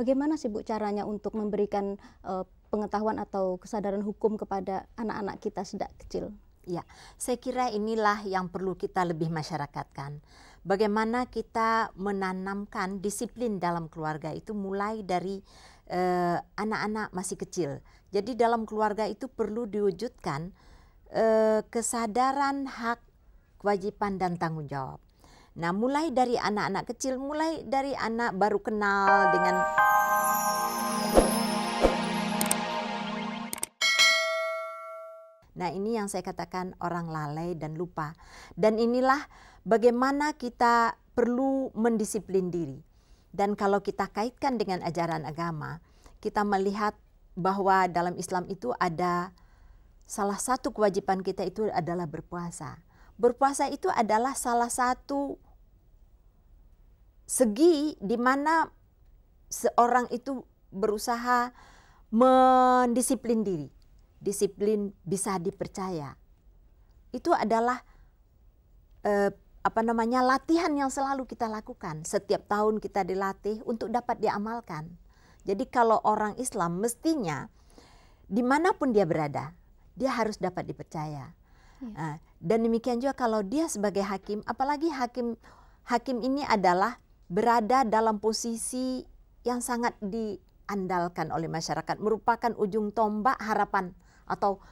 Bagaimana sih Bu caranya untuk memberikan pengetahuan atau kesadaran hukum kepada anak-anak kita sejak kecil? Ya, saya kira inilah yang perlu kita lebih masyarakatkan. Bagaimana kita menanamkan disiplin dalam keluarga itu mulai dari anak-anak masih kecil. Jadi dalam keluarga itu perlu diwujudkan kesadaran hak, kewajiban dan tanggung jawab. Nah, mulai dari anak-anak kecil, mulai dari anak baru kenal dengan Nah, ini yang saya katakan orang lalai dan lupa. Dan inilah bagaimana kita perlu mendisiplin diri. Dan kalau kita kaitkan dengan ajaran agama, kita melihat bahwa dalam Islam itu ada salah satu kewajiban kita itu adalah berpuasa. Berpuasa itu adalah salah satu segi di mana seorang itu berusaha mendisiplin diri. Disiplin bisa dipercaya. Itu adalah latihan yang selalu kita lakukan. Setiap tahun kita dilatih untuk dapat diamalkan. Jadi kalau orang Islam mestinya dimanapun dia berada, dia harus dapat dipercaya. Dan demikian juga kalau dia sebagai hakim, apalagi hakim ini adalah berada dalam posisi yang sangat diandalkan oleh masyarakat, merupakan ujung tombak harapan atau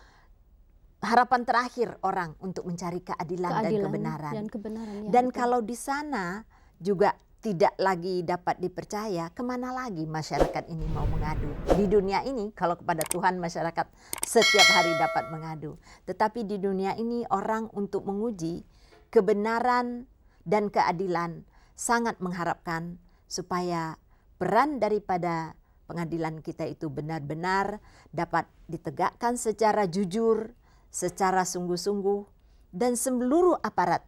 harapan terakhir orang untuk mencari keadilan dan kebenaran. Dan kalau di sana juga tidak lagi dapat dipercaya, kemana lagi masyarakat ini mau mengadu? Di dunia ini, kalau kepada Tuhan masyarakat setiap hari dapat mengadu. Tetapi di dunia ini orang untuk menguji kebenaran dan keadilan sangat mengharapkan supaya peran daripada pengadilan kita itu benar-benar dapat ditegakkan secara jujur, secara sungguh-sungguh, dan seluruh aparat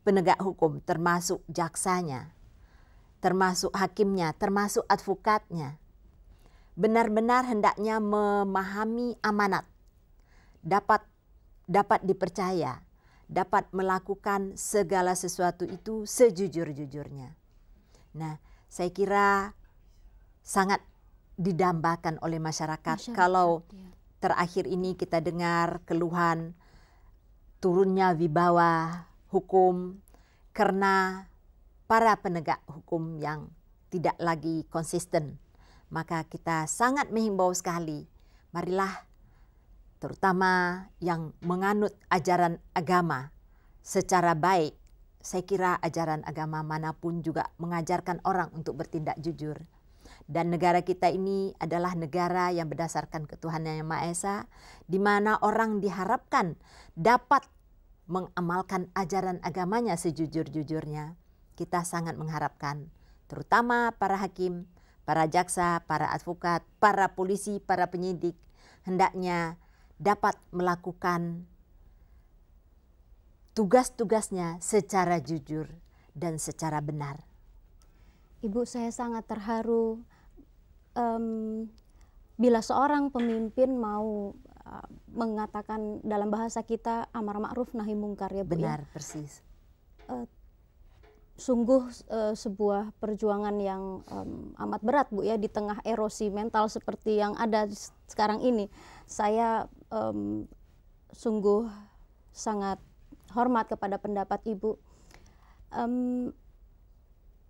penegak hukum termasuk jaksanya, termasuk hakimnya, termasuk advokatnya, benar-benar hendaknya memahami amanat, dapat dipercaya, dapat melakukan segala sesuatu itu sejujur-jujurnya. Nah, saya kira sangat didambakan oleh masyarakat kalau terakhir ini kita dengar keluhan turunnya wibawa hukum karena para penegak hukum yang tidak lagi konsisten. Maka kita sangat menghimbau sekali, marilah terutama yang menganut ajaran agama secara baik. Saya kira ajaran agama manapun juga mengajarkan orang untuk bertindak jujur. Dan negara kita ini adalah negara yang berdasarkan ketuhanan yang Maha Esa, di mana orang diharapkan dapat mengamalkan ajaran agamanya sejujur-jujurnya. Kita sangat mengharapkan, terutama para hakim, para jaksa, para advokat, para polisi, para penyidik, hendaknya dapat melakukan tugas-tugasnya secara jujur dan secara benar. Ibu, saya sangat terharu bila seorang pemimpin mau mengatakan dalam bahasa kita amar ma'ruf nahi mungkar, ya Bu. Benar, persis. Sungguh sebuah perjuangan yang amat berat, Bu, ya, di tengah erosi mental seperti yang ada sekarang ini. Saya sungguh sangat hormat kepada pendapat Ibu.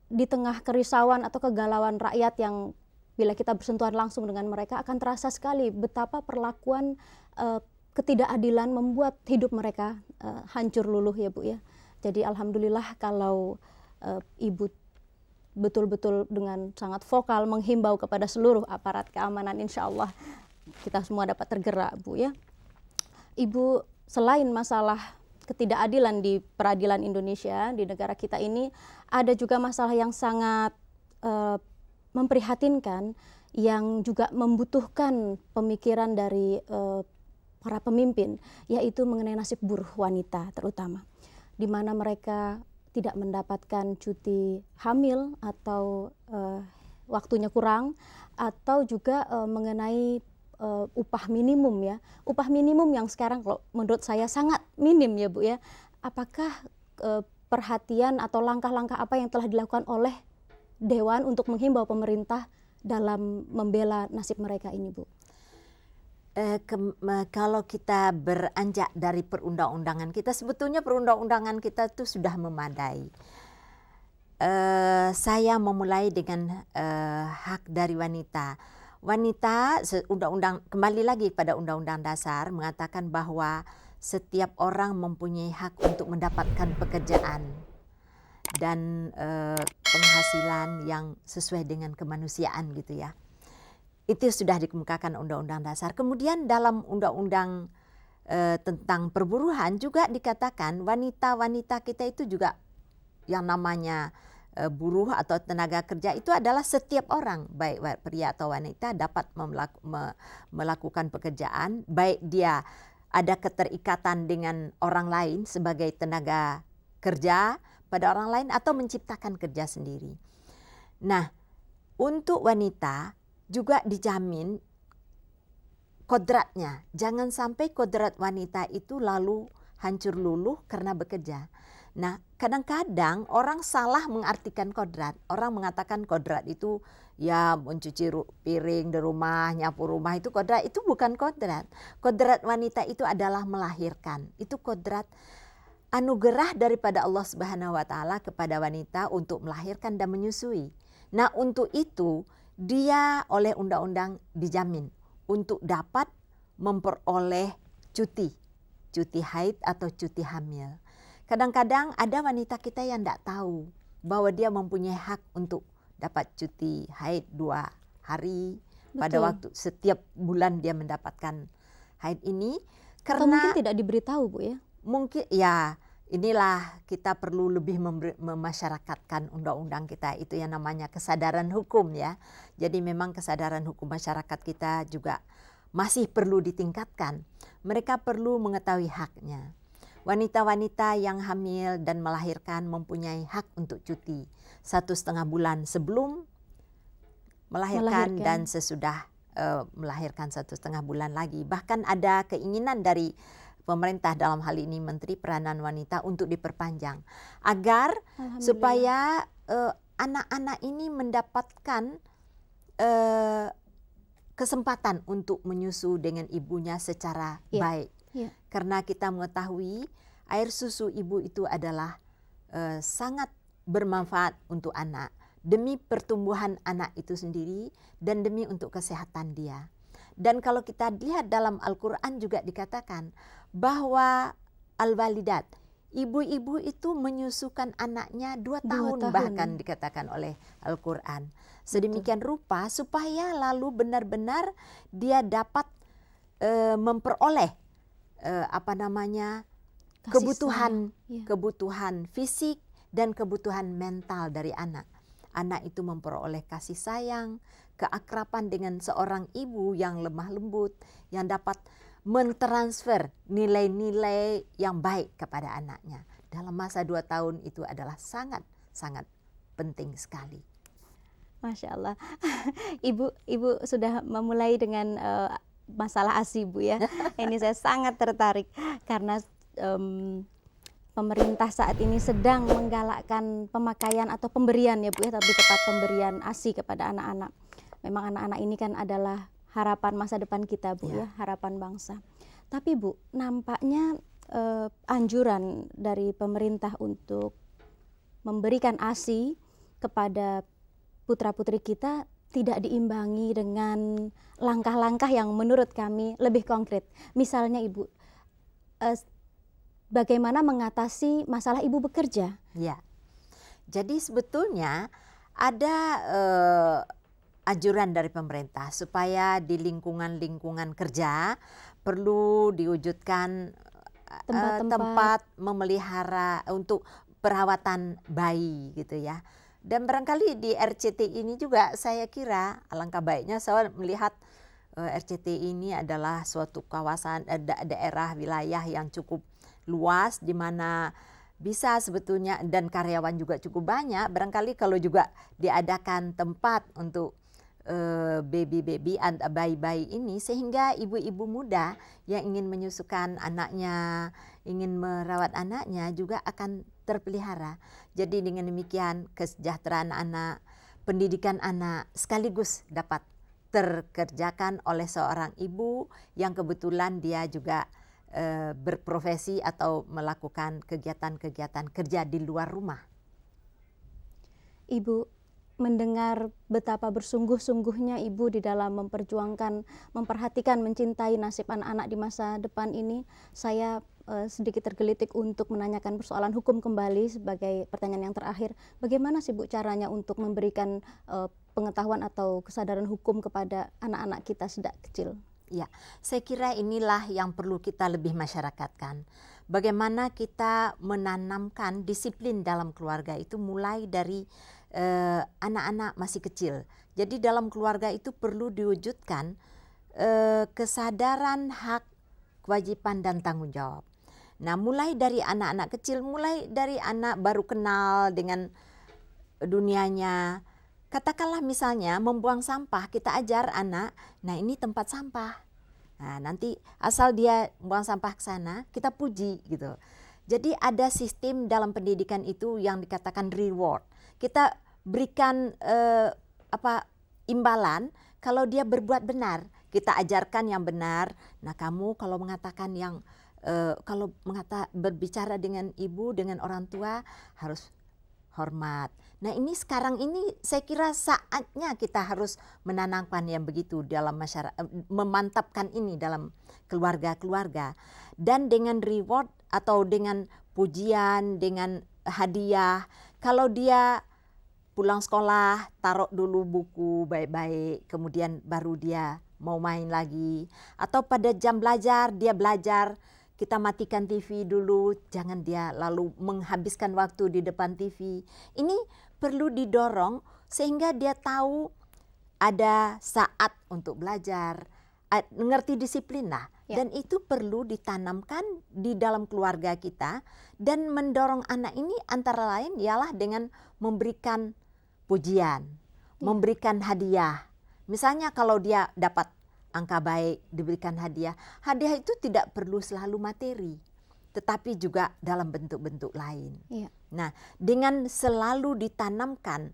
Di tengah kerisauan atau kegalauan rakyat yang bila kita bersentuhan langsung dengan mereka akan terasa sekali betapa perlakuan ketidakadilan membuat hidup mereka hancur luluh, ya Bu, ya. Jadi alhamdulillah kalau Ibu betul-betul dengan sangat vokal menghimbau kepada seluruh aparat keamanan, insya Allah kita semua dapat tergerak, Bu, ya. Ibu, selain masalah ketidakadilan di peradilan Indonesia, di negara kita ini, ada juga masalah yang sangat memprihatinkan, yang juga membutuhkan pemikiran dari para pemimpin, yaitu mengenai nasib buruh wanita terutama, di mana mereka tidak mendapatkan cuti hamil atau waktunya kurang, atau juga mengenai upah minimum, ya. Upah minimum yang sekarang kalau menurut saya sangat minim, ya Bu, ya. Apakah perhatian atau langkah-langkah apa yang telah dilakukan oleh Dewan untuk menghimbau pemerintah dalam membela nasib mereka ini, Bu? Kalau kita beranjak dari perundang-undangan kita, sebetulnya perundang-undangan kita itu sudah memadai. Saya memulai dengan hak dari wanita. Wanita, undang-undang, kembali lagi pada Undang-Undang Dasar mengatakan bahwa setiap orang mempunyai hak untuk mendapatkan pekerjaan dan penghasilan yang sesuai dengan kemanusiaan gitu ya. Itu sudah dikemukakan Undang-Undang Dasar. Kemudian dalam Undang-Undang tentang perburuhan juga dikatakan wanita-wanita kita itu juga yang namanya buruh atau tenaga kerja itu adalah setiap orang, baik pria atau wanita, dapat melakukan pekerjaan, baik dia ada keterikatan dengan orang lain sebagai tenaga kerja pada orang lain atau menciptakan kerja sendiri. Nah, untuk wanita juga dijamin kodratnya. Jangan sampai kodrat wanita itu lalu hancur luluh karena bekerja. Nah, kadang-kadang orang salah mengartikan kodrat. Orang mengatakan kodrat itu ya mencuci piring di rumah, nyapu rumah, itu kodrat. Itu bukan kodrat. Kodrat wanita itu adalah melahirkan. Itu kodrat anugerah daripada Allah Subhanahu wa taala kepada wanita untuk melahirkan dan menyusui. Nah, untuk itu dia oleh undang-undang dijamin untuk dapat memperoleh cuti haid atau cuti hamil. Kadang-kadang ada wanita kita yang tidak tahu bahwa dia mempunyai hak untuk dapat cuti haid 2 hari. Betul. Pada waktu setiap bulan dia mendapatkan haid ini. Karena mungkin tidak diberitahu, Bu ya? Mungkin ya, inilah kita perlu lebih memasyarakatkan undang-undang kita, itu yang namanya kesadaran hukum ya. Jadi memang kesadaran hukum masyarakat kita juga masih perlu ditingkatkan. Mereka perlu mengetahui haknya. Wanita-wanita yang hamil dan melahirkan mempunyai hak untuk cuti 1,5 bulan sebelum melahirkan dan sesudah melahirkan 1,5 bulan lagi. Bahkan ada keinginan dari pemerintah, dalam hal ini Menteri Peranan Wanita, untuk diperpanjang agar supaya anak-anak ini mendapatkan kesempatan untuk menyusu dengan ibunya secara baik. Karena kita mengetahui air susu ibu itu adalah sangat bermanfaat untuk anak, demi pertumbuhan anak itu sendiri dan demi untuk kesehatan dia. Dan kalau kita lihat dalam Al-Quran juga dikatakan bahwa al-walidat, ibu-ibu itu menyusukan anaknya 2 tahun bahkan dikatakan oleh Al-Quran. Sedemikian rupa supaya lalu benar-benar dia dapat memperoleh kebutuhan fisik dan kebutuhan mental dari anak. Anak itu memperoleh kasih sayang, keakraban dengan seorang ibu yang lemah lembut, yang dapat mentransfer nilai-nilai yang baik kepada anaknya. Dalam masa 2 tahun itu adalah sangat-sangat penting sekali. Masya Allah. Ibu sudah memulai dengan masalah ASI, Bu ya. Ini saya sangat tertarik karena pemerintah saat ini sedang menggalakkan pemakaian atau pemberian ya Bu ya, lebih tepat pemberian ASI kepada anak-anak. Memang anak-anak ini kan adalah harapan masa depan kita Bu ya, harapan bangsa. Tapi Bu, nampaknya anjuran dari pemerintah untuk memberikan ASI kepada putra-putri kita tidak diimbangi dengan langkah-langkah yang menurut kami lebih konkret. Misalnya Ibu, bagaimana mengatasi masalah ibu bekerja? Ya, jadi sebetulnya ada anjuran dari pemerintah supaya di lingkungan-lingkungan kerja perlu diwujudkan tempat memelihara untuk perawatan bayi gitu ya. Dan barangkali di RCT ini juga saya kira alangkah baiknya saya melihat RCT ini adalah suatu kawasan daerah wilayah yang cukup luas di mana bisa sebetulnya, dan karyawan juga cukup banyak. Barangkali kalau juga diadakan tempat untuk bayi-bayi ini, sehingga ibu-ibu muda yang ingin menyusukan anaknya, ingin merawat anaknya juga akan terpelihara. Jadi dengan demikian kesejahteraan anak, pendidikan anak sekaligus dapat terkerjakan oleh seorang ibu yang kebetulan dia juga berprofesi atau melakukan kegiatan-kegiatan kerja di luar rumah. Ibu, mendengar betapa bersungguh-sungguhnya Ibu di dalam memperjuangkan, memperhatikan, mencintai nasib anak-anak di masa depan ini, saya sedikit tergelitik untuk menanyakan persoalan hukum kembali sebagai pertanyaan yang terakhir. Bagaimana sih Bu caranya untuk memberikan pengetahuan atau kesadaran hukum kepada anak-anak kita sejak kecil? Ya, saya kira inilah yang perlu kita lebih masyarakatkan. Bagaimana kita menanamkan disiplin dalam keluarga itu mulai dari anak-anak masih kecil. Jadi dalam keluarga itu perlu diwujudkan kesadaran hak, kewajiban dan tanggung jawab. Nah, mulai dari anak-anak kecil, mulai dari anak baru kenal dengan dunianya. Katakanlah misalnya membuang sampah, kita ajar anak, nah ini tempat sampah. Nah, nanti asal dia buang sampah ke sana, kita puji gitu. Jadi ada sistem dalam pendidikan itu yang dikatakan reward. Kita berikan imbalan kalau dia berbuat benar. Kita ajarkan yang benar. Nah, kamu kalau mengatakan yang berbicara dengan ibu, dengan orang tua harus hormat. Nah, ini sekarang ini saya kira saatnya kita harus menanamkan yang begitu dalam masyarakat, memantapkan ini dalam keluarga-keluarga. Dan dengan reward atau dengan pujian, dengan hadiah, kalau dia pulang sekolah, taruh dulu buku baik-baik, kemudian baru dia mau main lagi. Atau pada jam belajar, dia belajar, kita matikan TV dulu, jangan dia lalu menghabiskan waktu di depan TV. Ini perlu didorong sehingga dia tahu ada saat untuk belajar, ngerti disiplin lah. Ya. Dan itu perlu ditanamkan di dalam keluarga kita dan mendorong anak ini antara lain ialah dengan memberikan pujian, memberikan hadiah. Misalnya kalau dia dapat angka baik, diberikan hadiah. Hadiah itu tidak perlu selalu materi, tetapi juga dalam bentuk-bentuk lain. Iya. Nah, dengan selalu ditanamkan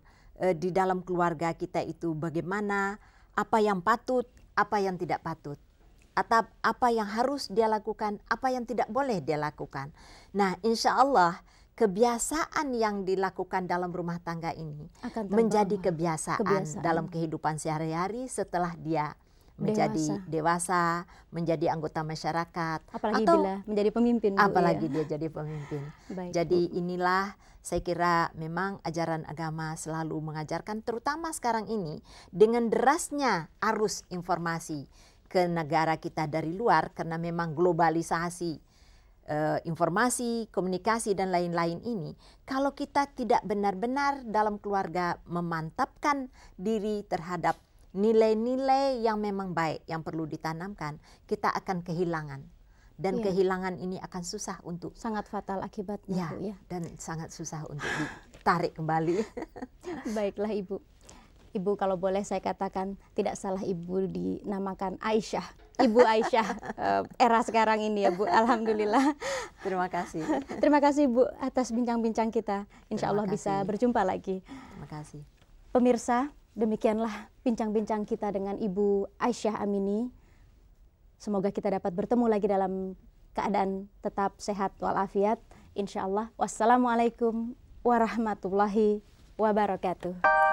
di dalam keluarga kita itu bagaimana, apa yang patut, apa yang tidak patut, atau apa yang harus dia lakukan, apa yang tidak boleh dia lakukan. Nah, insya Allah kebiasaan yang dilakukan dalam rumah tangga ini menjadi kebiasaan dalam kehidupan sehari-hari setelah dia menjadi dewasa, menjadi anggota masyarakat, apalagi atau bila menjadi pemimpin. Apalagi dia jadi pemimpin. Baik, jadi inilah saya kira memang ajaran agama selalu mengajarkan, terutama sekarang ini dengan derasnya arus informasi ke negara kita dari luar karena memang globalisasi informasi, komunikasi dan lain-lain ini. Kalau kita tidak benar-benar dalam keluarga memantapkan diri terhadap nilai-nilai yang memang baik yang perlu ditanamkan, kita akan kehilangan. Dan kehilangan ini akan susah untuk sangat fatal akibatnya, Bu, ya. Dan sangat susah untuk ditarik kembali. Baiklah Ibu. Ibu kalau boleh saya katakan tidak salah Ibu dinamakan Aisyah. Ibu Aisyah era sekarang ini ya Bu. Alhamdulillah. Terima kasih. Terima kasih Bu atas bincang-bincang kita. Insya Allah bisa berjumpa lagi. Terima kasih. Pemirsa, demikianlah bincang-bincang kita dengan Ibu Aisyah Amini. Semoga kita dapat bertemu lagi dalam keadaan tetap sehat walafiat. Insya Allah. Wassalamualaikum warahmatullahi wabarakatuh.